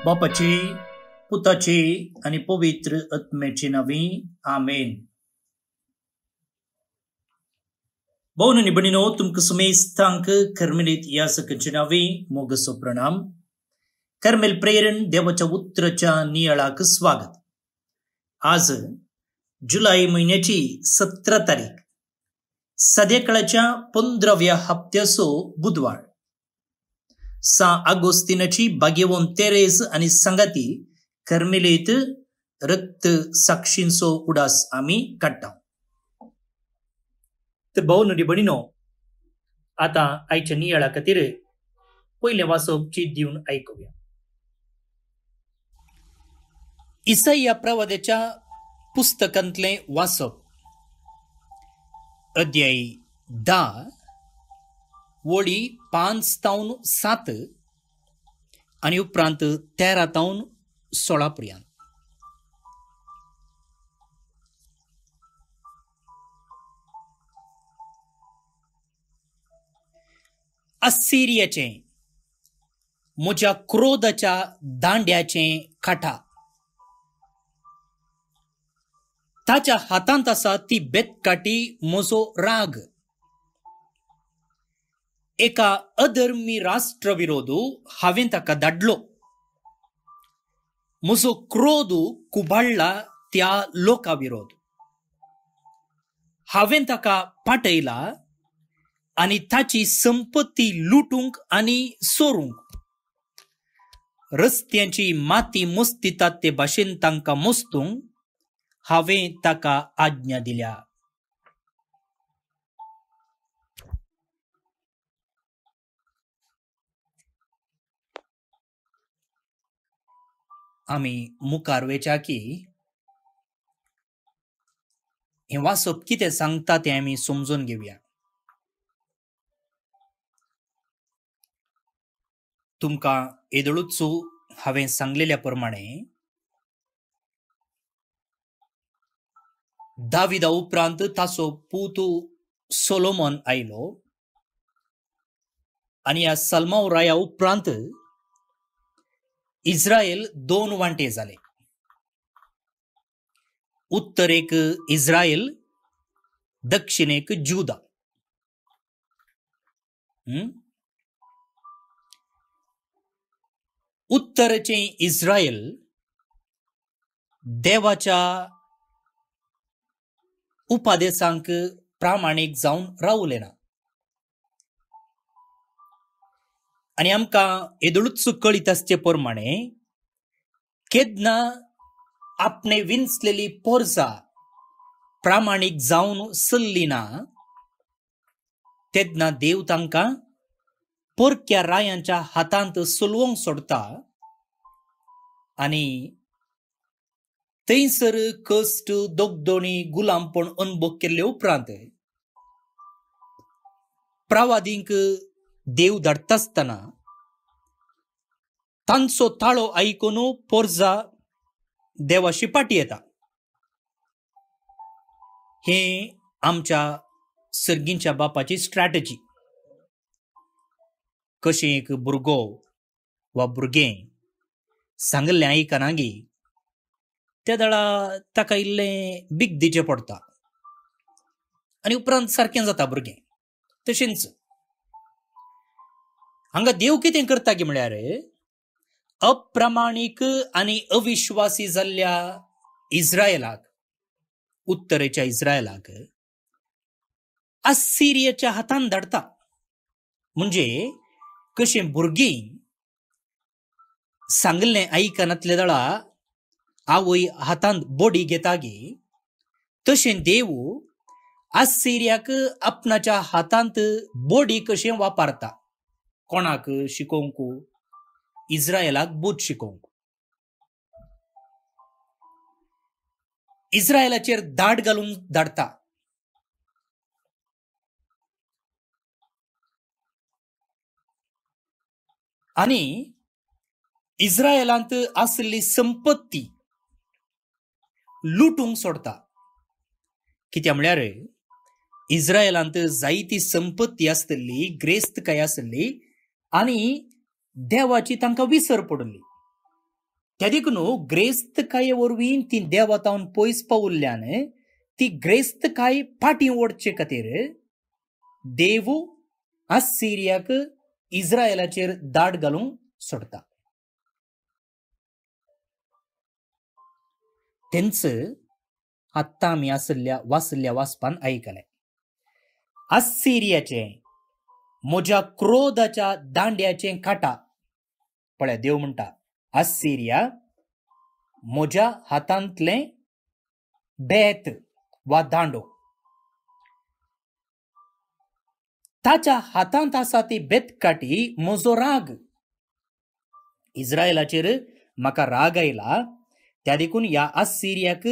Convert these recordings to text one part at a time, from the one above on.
बापाचे, पुताचे आणि पवित्र आत्म्याचे नावे आमेन. भाऊन आणि बहिणीनो, तुमका समेस्तांक कर्मेलीत या सकलचे नावे मोगसो प्रणाम. कर्मेल प्रेरण देवाच्या उत्तराच्या नियाळाक स्वागत. आज जुलै महिन्याची 17 तारीख, सध्याकाळच्या 15व्या हप्त्याचो बुधवार. 6 ऑगस्टिनाची भाग्यवान तेरेस आणि संगाती कर्मेलीत रक्त साक्षींचो उडास आम्ही काढता. तर भाऊ आणि बहिणीनो, आता आयच्या नियाळा खातीर पहिले वाचप चीत दिवन ऐकूया. इसाया प्रवाद्याच्या पुस्तकांतले वाचप, अध्याय 10 वळी 5-7 आणि उपरांत 13-16 पर्यंत. अस्सिरियाचे म्हज्या क्रोधाच्या दांड्याचे काठा, ताच्या हातांत आसा ती बेतकाटी म्हजो राग. एका अधर्मी राष्ट्र विरोधू हांवें ताका धाडलो. म्हजो क्रोध कुबाळ्ळा त्या लोका विरोध. हांवें ताका पाटयला आनी ताची संपत्ती लुटूंक आनी सोरूंक. रस्त्यांची माती मस्तितात ते भाशेन तांकां मोस्तूंक हांवें ताका आज्ञा दिल्या. आमी मुखार वेच्या की हें वाचप कितें सांगता तें आमी समजून घेवया. तुमकां येदळूच हांवें सांगलेल्या प्रमाणे दाविदा उपरांत ताचो पूत सोलोमन आयलो आनी ह्या सल्मावराया उपरांत इस्रायल 2 वांटे जाले. उत्तरेक इस्रायल, दक्षिणेक जुदा. उत्तरचे इस्रायल देवाच्या उपादेशांक प्रामाणीक जावन रावले ना. आनी आमकां येदळूच कळीत आसचे प्रमाणे केदना आपणे विंचलेली पोरसां प्रामाणीक जावन चल्ली ना, तेदना देव तांकां परक्या रायांच्या हातांत चलवंक सोडता आनी थंयसर कश्ट, दोगदोणी, गुलामपण अनुभव केल्ले उपरांत प्रवादींक देव धाडटा आसतना तांचो ताळो आयकून पोरजा देवाशी पाटी येता. हे आमच्या सर्गींच्या बापाची स्ट्रॅटजी. कशें एक भुरगो वा भुरगें सांगलें आयकनागी त्या दाळा ताका इल्लें बीग दिचें पडटा आनी उपरांत सारकें जाता भुरगें. तशेंच हांगा देव कितें करता गे म्हळ्यार अप्रामाणीक आनी अविश्वासी जाल्ल्या इस्रायलाक, उत्तरेच्या इस्रायलाक अस्सिरियाच्या हातांत धाडटा. म्हणजे कशें भुरगीं सांगलें आयकनातल्या दाळा आवय हातांत बोडी घेता गे, तशें देव अस्सिरियाक आपणाच्या हातांत बोडी कशें वापरता. कोणाक शिकोवंक? इस्रायलाक बोध शिकोवंक. इस्रायलाचेर दाड घालून धाडता. आनी इस्रायलांत आसली संपत्ती लुटूंक सोडता. कित्याक म्हळ्यार इस्रायलांत जायती संपत्ती आसतली, ग्रेस्त काय आसली आनी देवाची तांकां विसर पडली. त्या देखून ग्रेस्तकाये वरवीं ती देवतावन पयस पावुल्ल्यान ती ग्रेस्तकाय फाटीं ओडचे खातीर देव असिरियाक इस्रायलाचेर दाड घालूंक सोडता. तेंच आत्ता आमी वाचल्या वाचपान ऐकले. असिरियाचे म्हज्या क्रोधाच्या दांड्याचे काटा पळय, देव म्हणटा असिरिया म्हज्या हातांतले बेत वा दांडो, ताच्या हातांत आसा ती बेतकाटी म्हजो राग. इस्रायलाचेर म्हाका राग आयला, त्या देखून ह्या असिरियाक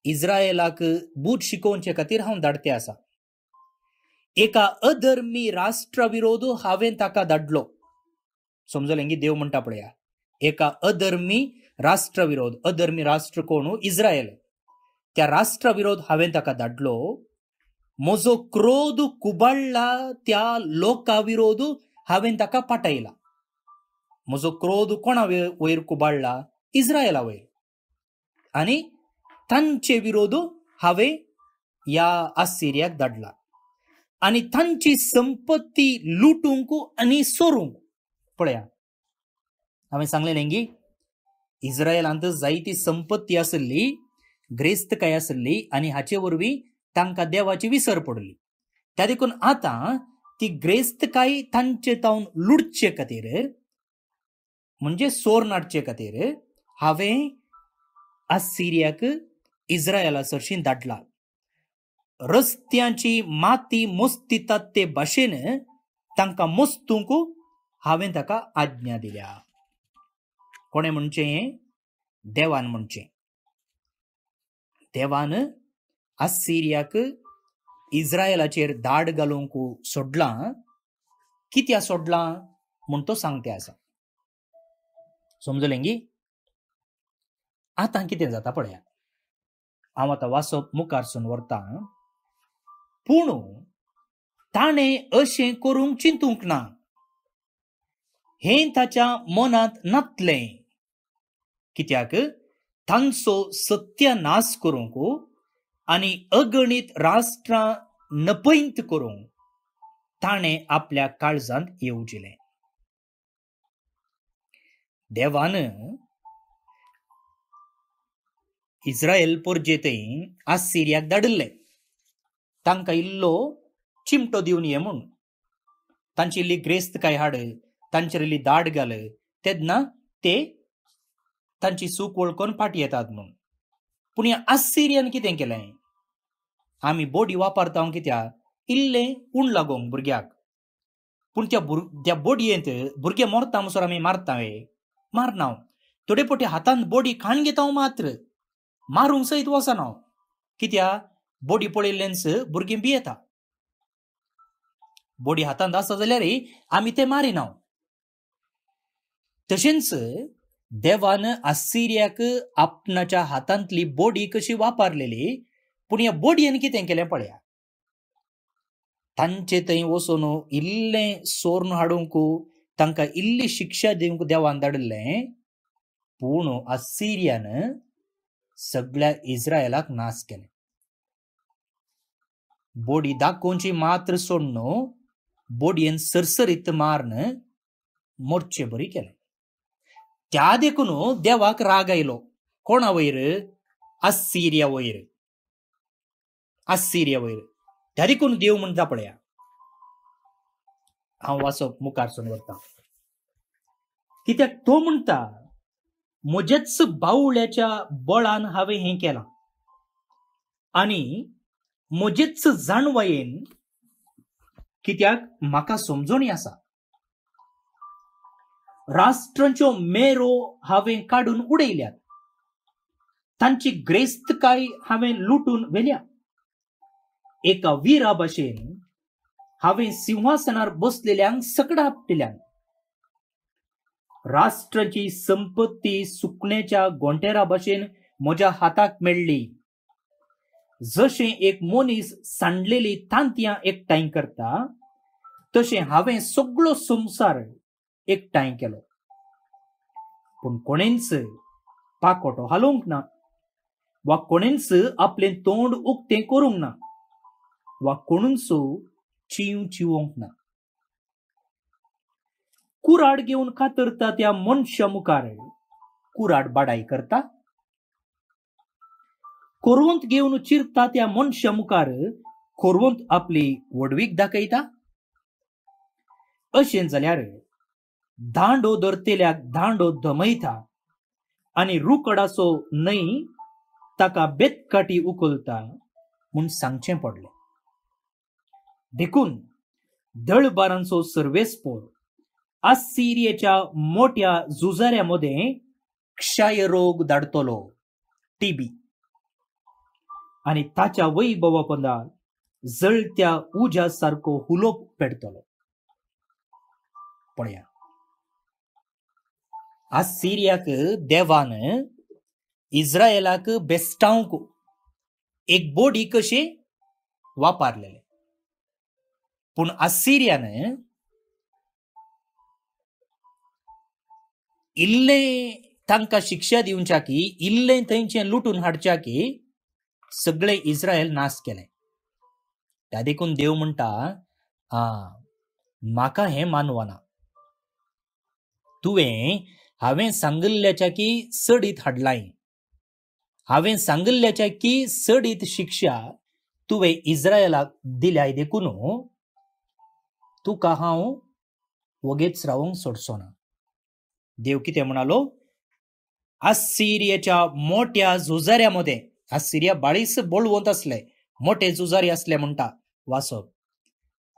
इस्रायलाक बूट शिकोवचे खातीर हांव धाडते आसा. एका अधर्मी राष्ट्रा विरोध हांवें ताका धाडलो. समजलें की देव म्हणटा पळया, एका अधर्मी राष्ट्र विरोध. अधर्मी राष्ट्र कोण? इस्रायल. त्या राष्ट्रा विरोध हांवें ताका धाडलो. म्हजो क्रोध कुबाळ्ळा त्या लोका विरोध हांवें ताका पाटयला. म्हजो क्रोध कोणा वयर कुबाळ्ळा? इस्रायला वयर. आनी तांचे विरोध हांवें ह्या असिरियाक धाडला. आनी तांची संपत्ती लुटूंक आनी सोरूंक. पळया, हांवें सांगलें की इस्रायलांत जायती संपत्ती आसली, ग्रेस्तकाय आसली, आनी हाचे वरवीं तांकां देवाची विसर पडली. त्या देखून आतां ती ग्रेस्तकाय तांचे तावन लुटचे खातीर, म्हणजे सोर नाडचे खातीर हांवें असिरियाक इस्रायला सरशी धाडला. रस्त्यांची माती मोस्तितात ते भाशेन तांकां मोस्तूंक हांवें ताका आज्ञा दिल्या. कोणे म्हणचें? देवान म्हणचें. देवान असिरियाक इस्रायलाचेर दाड घालूंक सोडलां. कित्या सोडलां म्हूण तो सांगते आसा. समजलें की आतां कितें जाता पळया. हांव आतां वाचप मुखारसून व्हरता. पूण ताणें अशें करूंक चिंतूंक ना. हें ताच्या मनांत नातलें. कित्याक तांचो सत्यानाश करूंक आनी अगणीत राष्ट्रां नपैत करूंक ताणें आपल्या काळजांत येवजिलें. देवान इस्रायल परजेतय असिरियाक धाडिल्ले. तांकां इल्लो चिमटो दिवन ये म्हूण. तांची इल्ली ग्रेस्तकाय हाड, तांचेर इल्ली दाड घाल, तेन्ना ते तांची चूक वळखून फाटी येतात म्हूण. पूण ह्या असिरियान कितें केलें? आमी बोडी वापरता कित्याक? इल्लें उण लागोंक भुरग्याक. पूण त्या बोडयेंत भुरगे मरता म्हणसर आमी मारता? मारना. थोडे पटी हातांत बोडी खाण घेता मात्र, मारूंक सयत वचना. कित्याक? बोडी पळयल्ल्यानच भुरगीं भियेता. बोडी हातांत आसा जाल्यार आमी ते मारिना. तशेंच देवान असिरियाक आपणाच्या हातांतली बोडी कशी वापरलेली, पूण ह्या बोडयेन कितें केलें पळया. तांचे थंय वचून इल्लें सोर्न हाडूंक, तांकां इल्ली शिक्षा दिवंक देवान धाडिल्लें. पूण असिरियान सगळ्या इस्रायलाक नाश केलें. बोडी दाखोवची मात्र सोडून बोडयेन सरसरीत मारन मोर्चे बरी केलें. त्या देखून देवाक राग आयलो. कोणा वयर? असिरिया वयर. असिरिया वयर. त्या देखून देव म्हणटा पळया. हांव वाचप मुखारसून व्हरता. कित्याक तो म्हणटा, म्हजेच बावळ्याच्या बळान हांवें हें केलां आनी म्हजेच जाणवायेन, कित्याक म्हाका समजणी आसा. राष्ट्रांच्यो मेरो हांवें काडून उडयल्यात. तांची ग्रेस्तकाय हांवें लुटून व्हेल्या. एका विरा भाशेन हांवें सिंहासनार बसलेल्यांक सकडां आपटिल्यांक. राष्ट्राची संपत्ती सुकण्याच्या गोंटेरा भाशेन म्हज्या हाताक मेळ्ळी. जशें एक मनीस सांडलेली तांतयां एकठांय करता, तशें हांवें सगळो संवसार एकठांय केलो. पूण कोणेंच पाकोटो हालोवंक ना, वा कोणेंच आपलें तोंड उक्तें करूंक ना, वा कोणूच चिंव चिवोंक ना. कुराड घेवन कातरता त्या मनशा मुखार कुराड बाडाई करता, कोरवंत घेवन चिरता त्या मनशा मुखार कोरवंत आपली वडवीक दाखयता. अशें जाल्यार दांडो धरतेल्याक दांडो धमयता आनी रुकडाचो न्हय ताका बेतकाटी उखलता म्हूण सांगचें पडलें. देखून दळबारांचो सर्वेस्पोर आसिरियेच्या मोठ्या झुजाऱ्यामध्ये क्षयरोग धाडतलो, टीबी, आणि ताच्या वैभवापदा जळत्या उज्या सारको हुलोप पेटतलो. पळया, आसिरियाक देवान इस्रायलाक बेस्टावंक एक बोडी कशे वापरलेले, पूण आसिरियान इल्लें तांकां शिक्षा दिवच्या की, इल्लें थंयचें लुटून हाडच्या की सगळे इस्रायल नाश केले. त्या देखून देव म्हणटा, म्हाका हें मानवना. हांवें सांगिल्ल्याच्या की सडीत हाडलाय, हांवें सांगिल्ल्याच्या की सडीत शिक्षा तुवें इस्रायलाक दिल्याय, देखून तुका हांव वगेच रावंक सोडचो ना. देव कितें म्हणालो, आसिरियाच्या मोठ्या झुजाऱ्यामध्ये, आसिरिया बाळीस बळवंत असले, मोठे झुजारी असले म्हणटा वाचप,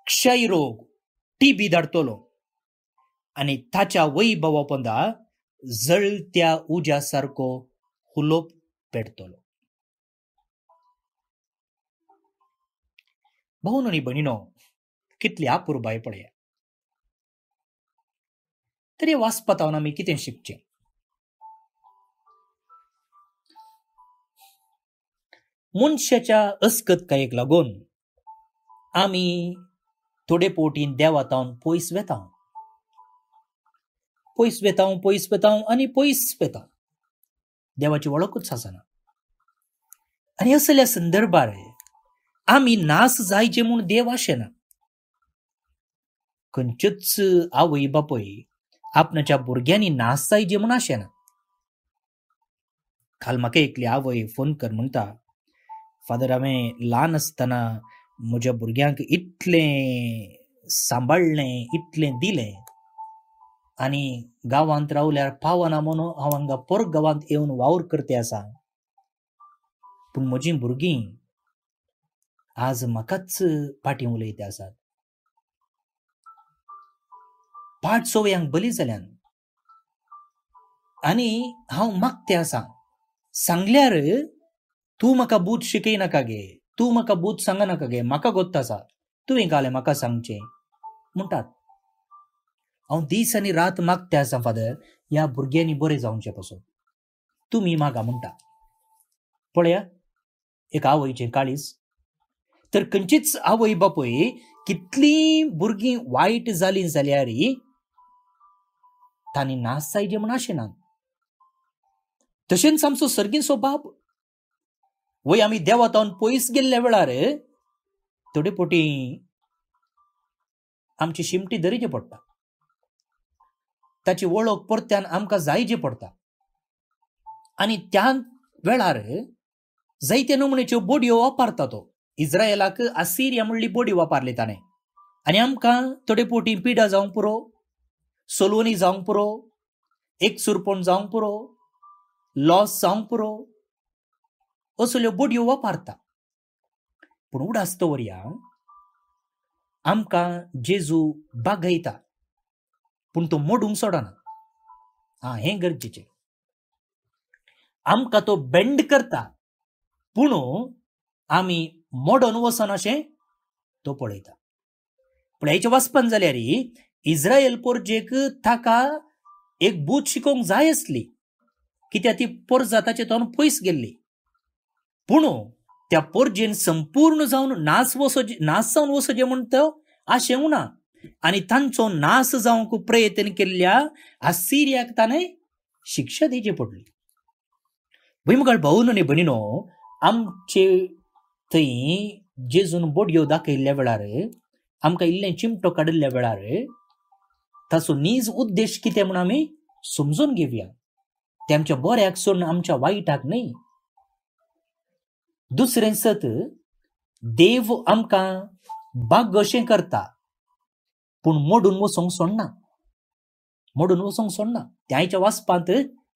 क्षयरोग टीबी धाडतलो आणि ताच्या वैभवापदा जळत्या उज्या सारको हुलोप पेटतलो. भाऊनो आणि भयणीनो, कितली अपुरबाय पळया. तरी वाचपातावन आमी कितें शिकचें? मनशाच्या अस्कतकायेक लागून आमी थोडे पोवटी देवातावन पयस वेताव आनी पयस वेताव. देवाची वळखूच आसना. आनी असल्या संदर्भार आमी नाश जायचे म्हूण देव आशेना. खंयच्योच आवय बापय आपणाच्या भुरग्यांनी नाश जायचे म्हूण आशेना. काल म्हाका एकली आवय फोन कर म्हणटा, फादर, हांवें ल्हान आसतना म्हज्या भुरग्यांक इतलें सांबाळलें, इतलें दिलें, आनी गांवांत रावल्यार पावना म्हणून हांव हांगा पर गांवांत येवन वावर करते आसा. पूण म्हजीं भुरगीं आज म्हाकाच फाटीं उलयते आसात. पाट सवयांक बली जाल्यान आनी हांव मागते आसा. सांगल्यार तूं म्हाका बूत शिकयनाका गे, तूं म्हाका बूत सांगनाका गे, म्हाका गोत्त आसा, तुवें काले म्हाका सांगचें म्हणटात. हांव दीस आनी रात मागते आसा, फादर, ह्या भुरग्यांनी बरें जावचें पासून तुमी मागा म्हणटा. पळया, एक आवयचें काळीज. तर खंयचीच आवय बापय कितलीं भुरगीं वायट जालीं जाल्यार तांणी नाश जायचे म्हूण आशेनात. तशेंच आमचो सर्गीचो बाप. वय आमी देवातावन पयस गेल्ल्या वेळार थोडे पोटी आमची शिमटी धरीची पडटा, ताची वळख परत्यान आमकां जायची पडटा. आनी त्या वेळार जायते नमुनेच्यो बोडयो वापरता तो. इस्रायलाक आसिरिया म्हणली बोडी वापरली ताणें. आनी आमकां थोडे पोटी पिडा जावंक पुरो, सोलवणी जावंक पुरो, एक सुरपण जावंक पुरो, लॉस जावंक पुरो, असल्यो बोडयो वापरता. पूण उडास दवरया, आमकां जेजू बागयता, पूण तो मोडूंक सोडना. हें गरजेचें. आमकां तो बेंड करता, पूण आमी मोडून वचन अशें तो पळयता. पूण हेचें वाचपान जाल्यार इस्रायल पोरजेक ताका एक बूत शिकोवंक जाय आसली, कित्याक ती पोरजा ताचे तोंड पयस गेल्ली. पूण त्या पोरजेन संपूर्ण जावन नाश जावन वचचें म्हूण तो आशेंक ना. आनी तांचो नाश जावंक प्रयत्न केल्ल्या आसिरियाक ताणें शिक्षा दिवची पडली. भुईमुगाळ भाऊन न्ही भयणीनो, आमचे थंय जेजून बोडयो दाखयल्ल्या वेळार, आमकां इल्लें चिमटो काडिल्ल्या वेळार ताचो नीज उद्देश कितें म्हूण आमी समजून घेवया. ते आमच्या बऱ्याक सोडून आमच्या वायटाक न्ही. दुसरें सत देव आमकां बाग अशें करता, पूण मोडून वचोंक सोडना. मोडून वचोंक सोडना. ते आयच्या वाचपांत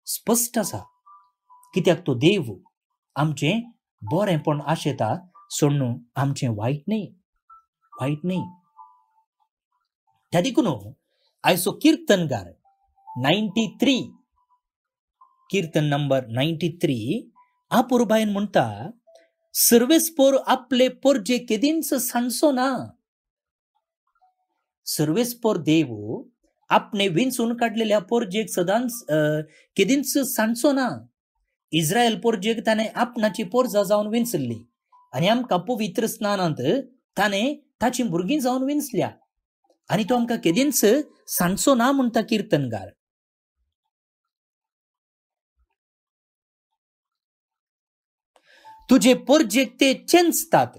स्पश्ट आसा. कित्याक तो देव आमचें बरेंपण आशेता, सोडून आमचें वायट न्ही. वायट न्ही. त्या देखून आयचो किर्तनकार 93 कीर्तन नंबर 93 आपुरबायन म्हणटा, सर्वेस्पोर आपले पोरजे केदींच सांडचो ना. सर्वेस्पोर देव आपणे विंचून काडलेल्या पोरजेक सदांच केदींच सांडचो ना. इस्रायल पोरजेक ताणें आपणाची पोरजां जावन विंचल्ली, आनी आमकां पवित्र स्नानांत ताणें ताची भुरगीं जावन विंचल्या, आनी तो आमकां केदींच सांडचो ना म्हणटा किर्तनकार. तुजे पोरजेक ते चेंचतात.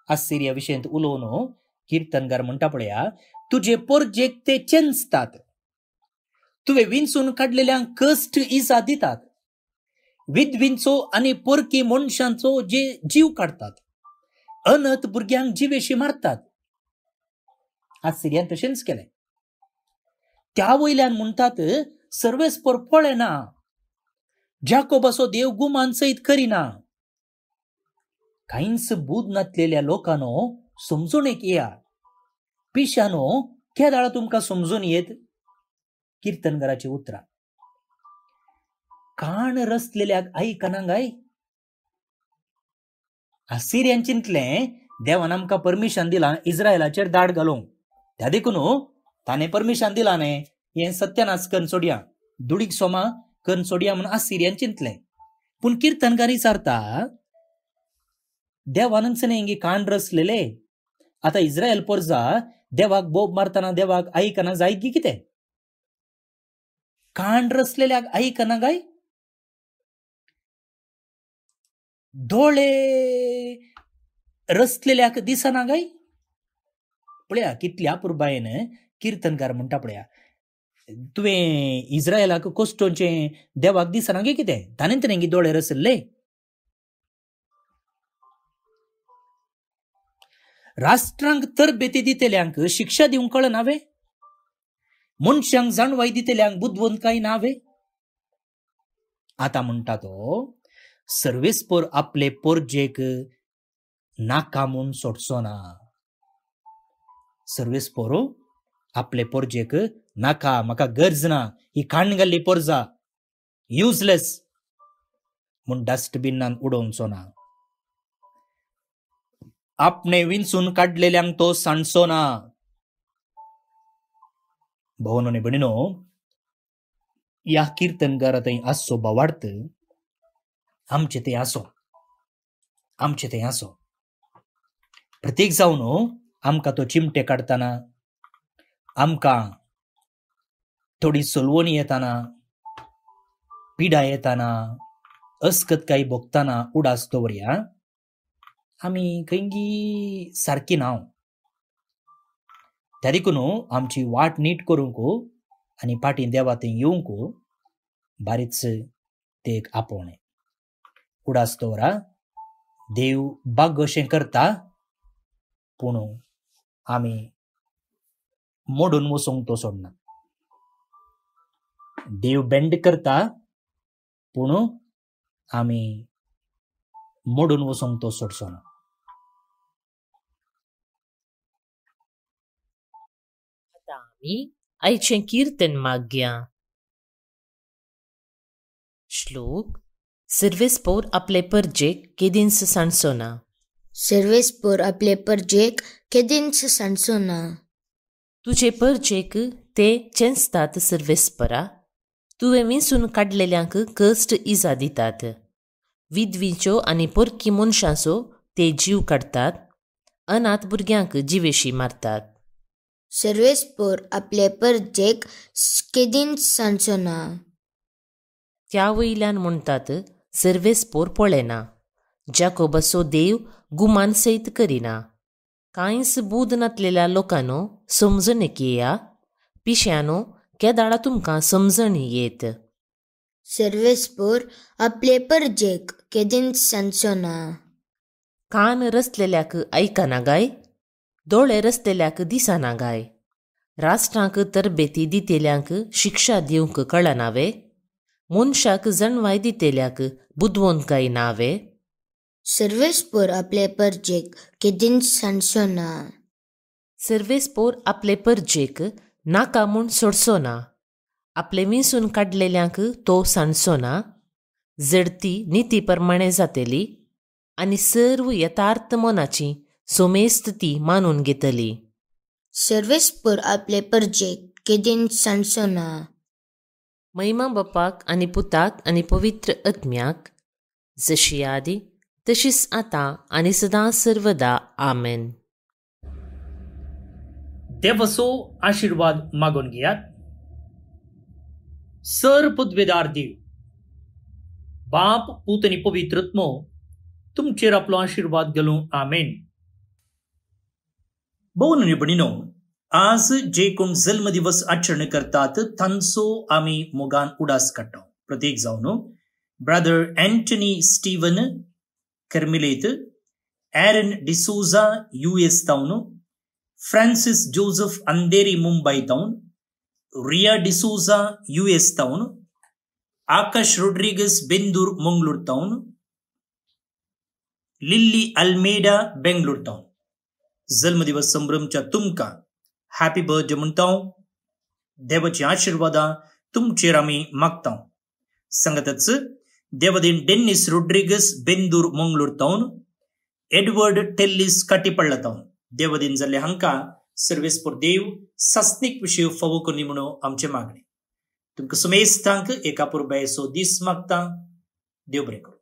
आसिरिया विशयंत उलोवन किर्तनकार म्हणटा पळया, तुजे पोरजेक ते चेंचतात. तुवें विंचून काडलेल्यांक कश्ट इजा दितात. विधवींचो आनी पोरकी मनशांचो जे जीव काडतात. अनथ भुरग्यांक जिवेशी मारतात. आसिरियान तशेंच केलें. त्या वयल्यान म्हणटात, सर्वेस्पोर पळयना, जाकोबाचो देव गुमान सयत करिना. कांयच बूद नातलेल्या लोकांनो, समजूनेक येया. पिशानो, केदाळ तुमकां समजून येत? किर्तनकाराची उतरां. कान रचलेल्याक आयकना गाय. आसिरियान चिंतलें, देवान आमकां परमिशन दिलां इस्रायलाचेर दाड घालूंक. त्या देखून ताणें परमिशन दिलां न्ही, हें सत्यानाश करून सोडया, दुडीक सोमा करून सोडया म्हूण आसिरियान चिंतलें. पूण किर्तनकार विचारता, देवानच न्ही हिंगे कान रचलेले. आतां इस्रायल पोरजा देवाक बोब मारतना देवाक आयकना जायत गी कितें? कान रचलेल्याक आयकना गाय? दोळे रचलेल्याक दिसना गाय? पळया कितल्या पुरबायेन किर्तनकार म्हणटा पळया, तुवें इस्रायलाक कोश्टोचें देवाक दिसना गे कितें? ताणें तर हिंगे दोळे रचल्ले. राष्ट्रांक तरबेती दितेल्यांक शिक्षा दिवंक कळनावे? मनशांक जाणवाय दितेल्यांक बुदवंतकाय नावे? आता म्हणटा तो, सर्वेस्पोर आपले पोरजेक नाका म्हूण सोडचो ना. सर्वेस्पोर आपले पोरजेक नाका, म्हाका गरज ना, ही काण घाल्ली पोरजा युजलेस म्हूण डस्टबिनान उडोवचो ना. आपणे विंचून काडलेल्यांक तो सांडचो ना. भोवन आनी भयणीनो, ह्या किर्तनकारात आसचो भावार्थ आमचे ते आसो. आमचे ते आसो. प्रत्येक जावन आमकां तो चिमटे काडटाना, आमकां थोडी सलवणी येताना, पिडा येताना, अस्कतकाय भोगताना उडास दवरया. आमी खंयगी सारकी नाव. त्या देखून आमची वाट नीट करूंक आनी पाटी देवा थंय येवंक बारीच ते एक आपोवणें. उडास दवरा. देव बाग अशें करता, पूण आमी मोडून वचोंक तो सोडना. देव बेंड करता, पूण आमी मोडून वचोंक तो सोडचो ना. आतां आमी आयचें कीर्तन मागया. श्लोक. सर्वेस्पोर आपले परजेक केदींच सांडचो ना. सर्वेस्पोर आपले परजेक केदींच सांडचो ना. तुजे परजेक ते चेंचतात सर्वेस्परा. तुवें विंचून काडलेल्यांक कश्ट इजा दितात. विधवींच्यो आनी पोरकी मनशांचो ते जीव काडतात. अनाथ भुरग्यांक जिवेशी मारतात. सर्वेस्पोर आपले परजेक केदीन सांचो ना. त्या वयल्यान म्हणटात सर्वेस्पोर पळयना. जाकोबाचो देव गुमान सैत करिना. कांयच बूद नातलेल्या लोकांनो समजण येया. पिश्यांनो केदाळा तुमकां समजण येत. सर्वेस्पोर आपले परजेक केदीन सांचो ना. कान रचलेल्याक आयकना गाय. दोळे रचलेल्याक दिसना गाय. राष्ट्रांक तरबेती दितेल्यांक शिक्षा दिवंक कळनावे. मनशाक जणवाय दितेल्याक बुदवंतकाय नावे. सर्वेस्पोर आपले परजेक केदीन सांचो ना. सर्वेस्पोर आपले परजेक नाका म्हूण सोडचो ना. आपले विंसून काडलेल्यांक तो सांडचो ना. जडती निती प्रमाणे जातली आनी सर्व यथार्थ मनाची सोमेस्त ती मानून घेतली. सर्वेस्पोर आपले परजेक केदीन सांचो ना. महिमा बापाक आनी पुताक आनी पवित्र आत्म्याक जशी आदी तशीच आतां आनी सदां सर्वदा आमेन. देवाचो आशीर्वाद मागून घेयात. सर पदवेदार देव, बाप, पूत आनी पवित्र आत्मो तुमचेर आपलो आशीर्वाद घालूं. आमेन. भोवन आनी भयणीनो, आज जे कोण जल्म दिवस आचरण करतात तांचो आमी मोगान उडास काडटा. प्रत्येक जावन ब्रदर एंटनी स्टीवन कर्मिलेत, एरन डिसोजा US तावन, फ्रांसिस जोसेफ अंधेरी मुंबई तावन, रिया डिसोजा US तावन, आकाश रोड्रिगस बेंदूर मंगळूर तावन, लिल्ली अल्मेडा बेंगळूर तावन जल्मदिवस संभ्रमच्या तुमकां हॅपी बर्थडे म्हणटा. देवाची आशीर्वादां तुमचेर आमी मागता. सांगतच देवदेन डेनिस रोड्रिगस बेंदूर मंगळूर तावन, एडवर्ड टेल्लिस काटीपडला तावन देवदेन जाल्ले हांकां सर्वेस्पोर देव सासणीक विशय फावो करनी म्हणून आमचे मागणे. तुमकां सुमेस्तांक एका पुरबायेचो दीस मागता. देव बरें करूं.